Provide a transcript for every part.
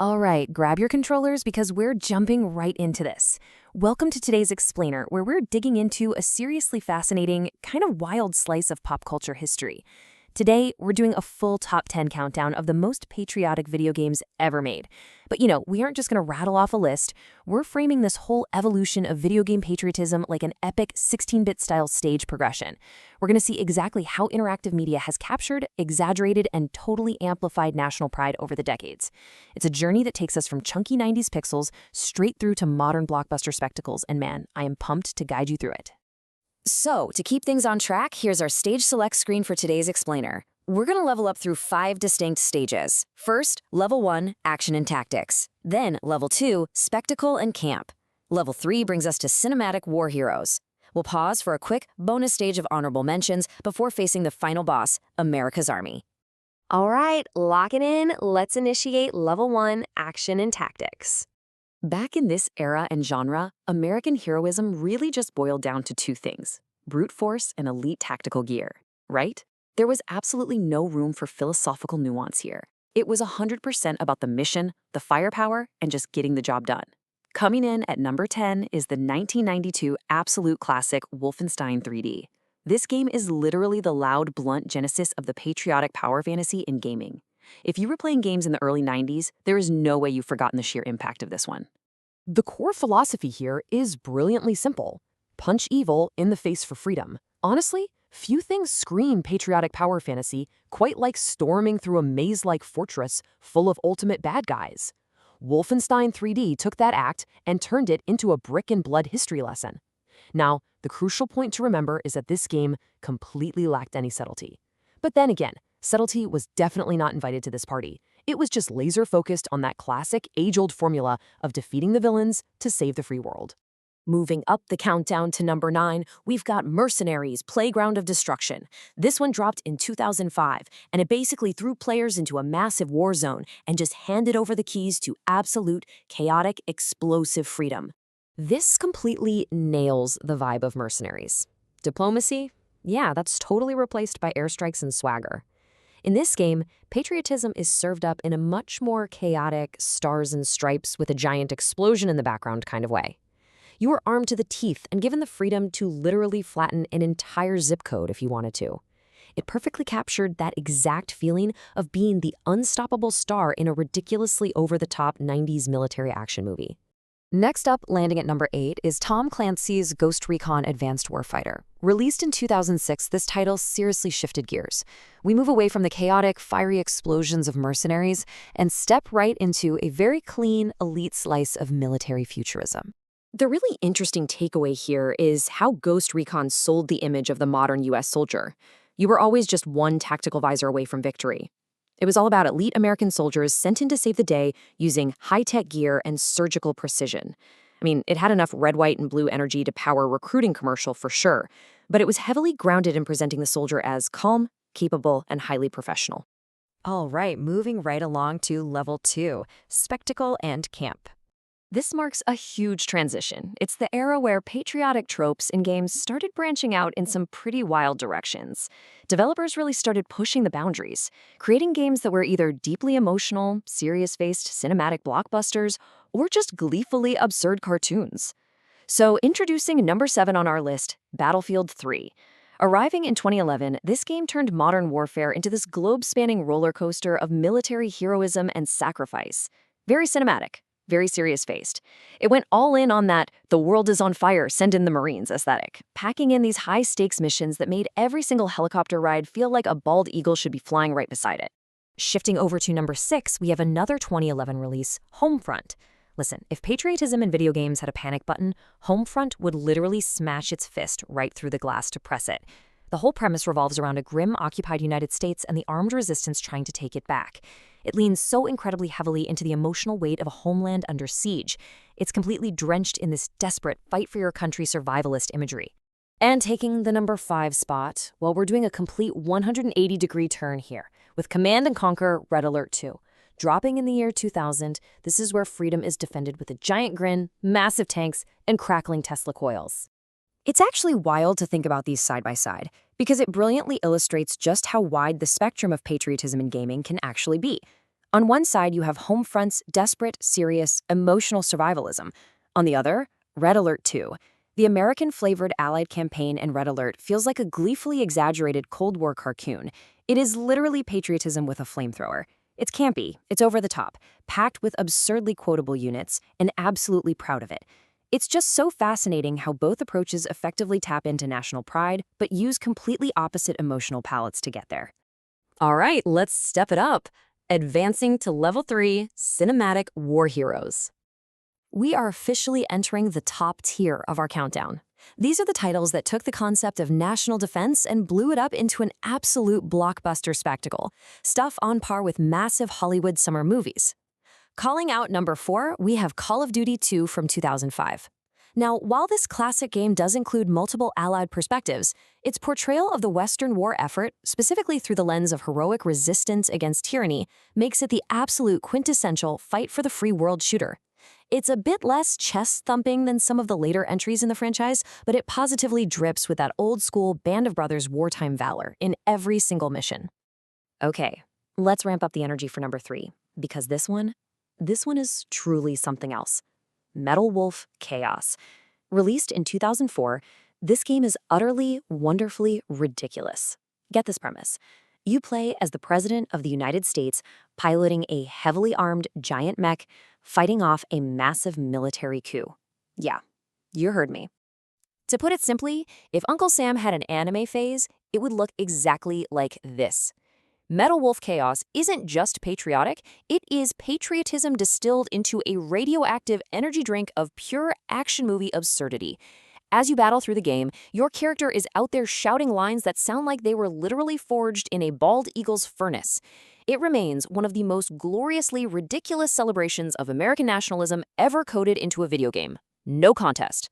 All right, grab your controllers because we're jumping right into this. Welcome to today's Explainer, where we're digging into a seriously fascinating, kind of wild slice of pop culture history. Today, we're doing a full top 10 countdown of the most patriotic video games ever made. But we aren't just going to rattle off a list. We're framing this whole evolution of video game patriotism like an epic 16-bit style stage progression. We're going to see exactly how interactive media has captured, exaggerated, and totally amplified national pride over the decades. It's a journey that takes us from chunky 90s pixels straight through to modern blockbuster spectacles, and man, I am pumped to guide you through it. So, to keep things on track, here's our stage select screen for today's Explainer. We're going to level up through 5 distinct stages. First, Level 1, Action and Tactics. Then, Level 2, Spectacle and Camp. Level 3 brings us to Cinematic War Heroes. We'll pause for a quick bonus stage of honorable mentions before facing the final boss, America's Army. All right, lock it in. Let's initiate Level 1, Action and Tactics. Back in this era and genre, American heroism really just boiled down to two things: brute force and elite tactical gear, right? There was absolutely no room for philosophical nuance here. It was 100% about the mission, the firepower, and just getting the job done. Coming in at number 10 is the 1992 absolute classic Wolfenstein 3D. This game is literally the loud, blunt genesis of the patriotic power fantasy in gaming. If you were playing games in the early 90s, there is no way you've forgotten the sheer impact of this one. The core philosophy here is brilliantly simple. Punch evil in the face for freedom. Honestly, few things scream patriotic power fantasy quite like storming through a maze-like fortress full of ultimate bad guys. Wolfenstein 3D took that act and turned it into a brick-and-blood history lesson. Now, the crucial point to remember is that this game completely lacked any subtlety. But then again, subtlety was definitely not invited to this party. It was just laser-focused on that classic, age-old formula of defeating the villains to save the free world. Moving up the countdown to number 9, we've got Mercenaries, Playground of Destruction. This one dropped in 2005, and it basically threw players into a massive war zone and just handed over the keys to absolute, chaotic, explosive freedom. This completely nails the vibe of Mercenaries. Diplomacy? Yeah, that's totally replaced by airstrikes and swagger. In this game, patriotism is served up in a much more chaotic, stars and stripes with a giant explosion in the background kind of way. You were armed to the teeth and given the freedom to literally flatten an entire zip code if you wanted to. It perfectly captured that exact feeling of being the unstoppable star in a ridiculously over-the-top 90s military action movie. Next up, landing at number 8, is Tom Clancy's Ghost Recon Advanced Warfighter. Released in 2006, this title seriously shifted gears. We move away from the chaotic, fiery explosions of Mercenaries and step right into a very clean, elite slice of military futurism. The really interesting takeaway here is how Ghost Recon sold the image of the modern US soldier. You were always just one tactical visor away from victory. It was all about elite American soldiers sent in to save the day using high-tech gear and surgical precision. I mean, it had enough red, white, and blue energy to power a recruiting commercial for sure, but it was heavily grounded in presenting the soldier as calm, capable, and highly professional. All right, moving right along to Level 2, Spectacle and Camp. This marks a huge transition. It's the era where patriotic tropes in games started branching out in some pretty wild directions. Developers really started pushing the boundaries, creating games that were either deeply emotional, serious-faced cinematic blockbusters, or just gleefully absurd cartoons. So, introducing number 7 on our list, Battlefield 3. Arriving in 2011, this game turned modern warfare into this globe-spanning roller coaster of military heroism and sacrifice. Very cinematic. Very serious-faced. It went all in on that "the world is on fire, send in the Marines" aesthetic, packing in these high-stakes missions that made every single helicopter ride feel like a bald eagle should be flying right beside it. Shifting over to number 6, we have another 2011 release, Homefront. Listen, if patriotism in video games had a panic button, Homefront would literally smash its fist right through the glass to press it. The whole premise revolves around a grim, occupied United States and the armed resistance trying to take it back. It leans so incredibly heavily into the emotional weight of a homeland under siege. It's completely drenched in this desperate fight-for-your-country survivalist imagery. And taking the number 5 spot, well, we're doing a complete 180-degree turn here, with Command & Conquer Red Alert 2. Dropping in the year 2000, this is where freedom is defended with a giant grin, massive tanks, and crackling Tesla coils. It's actually wild to think about these side by side, because it brilliantly illustrates just how wide the spectrum of patriotism in gaming can actually be. On one side, you have Homefront's desperate, serious, emotional survivalism. On the other, Red Alert 2. The American-flavored Allied campaign in Red Alert feels like a gleefully exaggerated Cold War cartoon. It is literally patriotism with a flamethrower. It's campy, it's over the top, packed with absurdly quotable units, and absolutely proud of it. It's just so fascinating how both approaches effectively tap into national pride, but use completely opposite emotional palettes to get there. All right, let's step it up. Advancing to Level 3, Cinematic War Heroes. We are officially entering the top tier of our countdown. These are the titles that took the concept of national defense and blew it up into an absolute blockbuster spectacle, stuff on par with massive Hollywood summer movies. Calling out number 4, we have Call of Duty 2 from 2005. Now, while this classic game does include multiple Allied perspectives, its portrayal of the Western war effort, specifically through the lens of heroic resistance against tyranny, makes it the absolute quintessential fight for the free world shooter. It's a bit less chest-thumping than some of the later entries in the franchise, but it positively drips with that old-school Band of Brothers wartime valor in every single mission. Okay, let's ramp up the energy for number 3, because this one is truly something else. Metal Wolf Chaos. Released in 2004, this game is utterly, wonderfully ridiculous. Get this premise. You play as the President of the United States piloting a heavily armed giant mech fighting off a massive military coup. Yeah, you heard me. To put it simply, if Uncle Sam had an anime phase, it would look exactly like this. Metal Wolf Chaos isn't just patriotic, it is patriotism distilled into a radioactive energy drink of pure action movie absurdity. As you battle through the game, your character is out there shouting lines that sound like they were literally forged in a bald eagle's furnace. It remains one of the most gloriously ridiculous celebrations of American nationalism ever coded into a video game. No contest.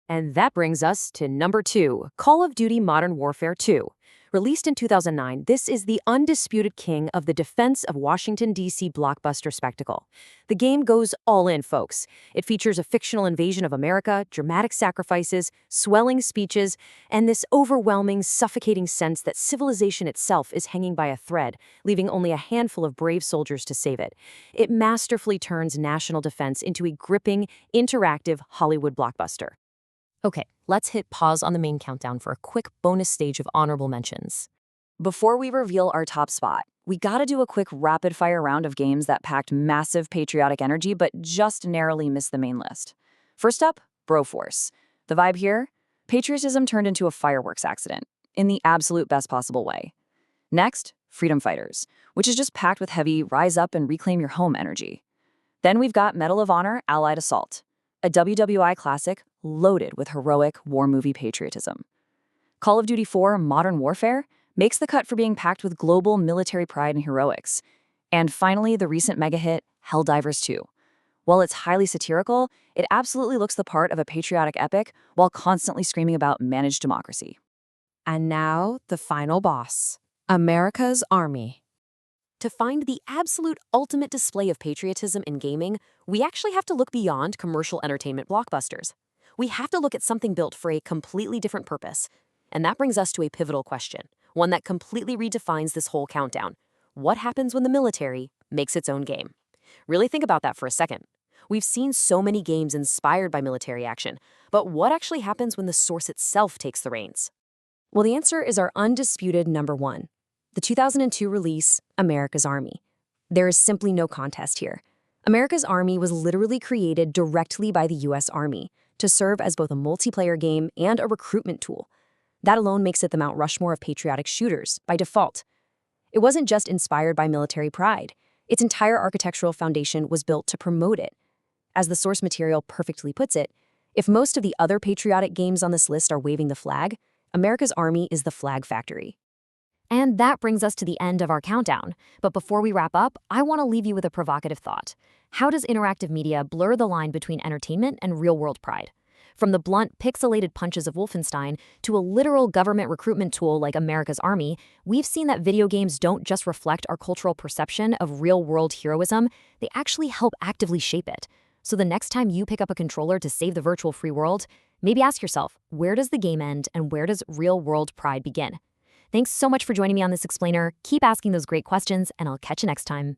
And that brings us to number 2, Call of Duty Modern Warfare 2. Released in 2009, this is the undisputed king of the defense of Washington, D.C. blockbuster spectacle. The game goes all in, folks. It features a fictional invasion of America, dramatic sacrifices, swelling speeches, and this overwhelming, suffocating sense that civilization itself is hanging by a thread, leaving only a handful of brave soldiers to save it. It masterfully turns national defense into a gripping, interactive Hollywood blockbuster. Okay, let's hit pause on the main countdown for a quick bonus stage of honorable mentions. Before we reveal our top spot, we gotta do a quick rapid-fire round of games that packed massive patriotic energy but just narrowly missed the main list. First up, Broforce. The vibe here? Patriotism turned into a fireworks accident, in the absolute best possible way. Next, Freedom Fighters, which is just packed with heavy rise up and reclaim your home energy. Then we've got Medal of Honor Allied Assault, a WWI classic loaded with heroic war movie patriotism. Call of Duty 4 Modern Warfare makes the cut for being packed with global military pride and heroics. And finally, the recent mega hit Helldivers 2. While it's highly satirical, it absolutely looks the part of a patriotic epic while constantly screaming about managed democracy. And now, the final boss, America's Army. To find the absolute ultimate display of patriotism in gaming, we actually have to look beyond commercial entertainment blockbusters. We have to look at something built for a completely different purpose. And that brings us to a pivotal question, one that completely redefines this whole countdown. What happens when the military makes its own game? Really think about that for a second. We've seen so many games inspired by military action, but what actually happens when the source itself takes the reins? Well, the answer is our undisputed number 1, the 2002 release, America's Army. There is simply no contest here. America's Army was literally created directly by the U.S. Army to serve as both a multiplayer game and a recruitment tool. That alone makes it the Mount Rushmore of patriotic shooters by default. It wasn't just inspired by military pride. Its entire architectural foundation was built to promote it. As the source material perfectly puts it, if most of the other patriotic games on this list are waving the flag, America's Army is the flag factory. And that brings us to the end of our countdown. But before we wrap up, I want to leave you with a provocative thought. How does interactive media blur the line between entertainment and real-world pride? From the blunt, pixelated punches of Wolfenstein to a literal government recruitment tool like America's Army, we've seen that video games don't just reflect our cultural perception of real-world heroism, they actually help actively shape it. So the next time you pick up a controller to save the virtual free world, maybe ask yourself, where does the game end and where does real-world pride begin? Thanks so much for joining me on this explainer. Keep asking those great questions, and I'll catch you next time.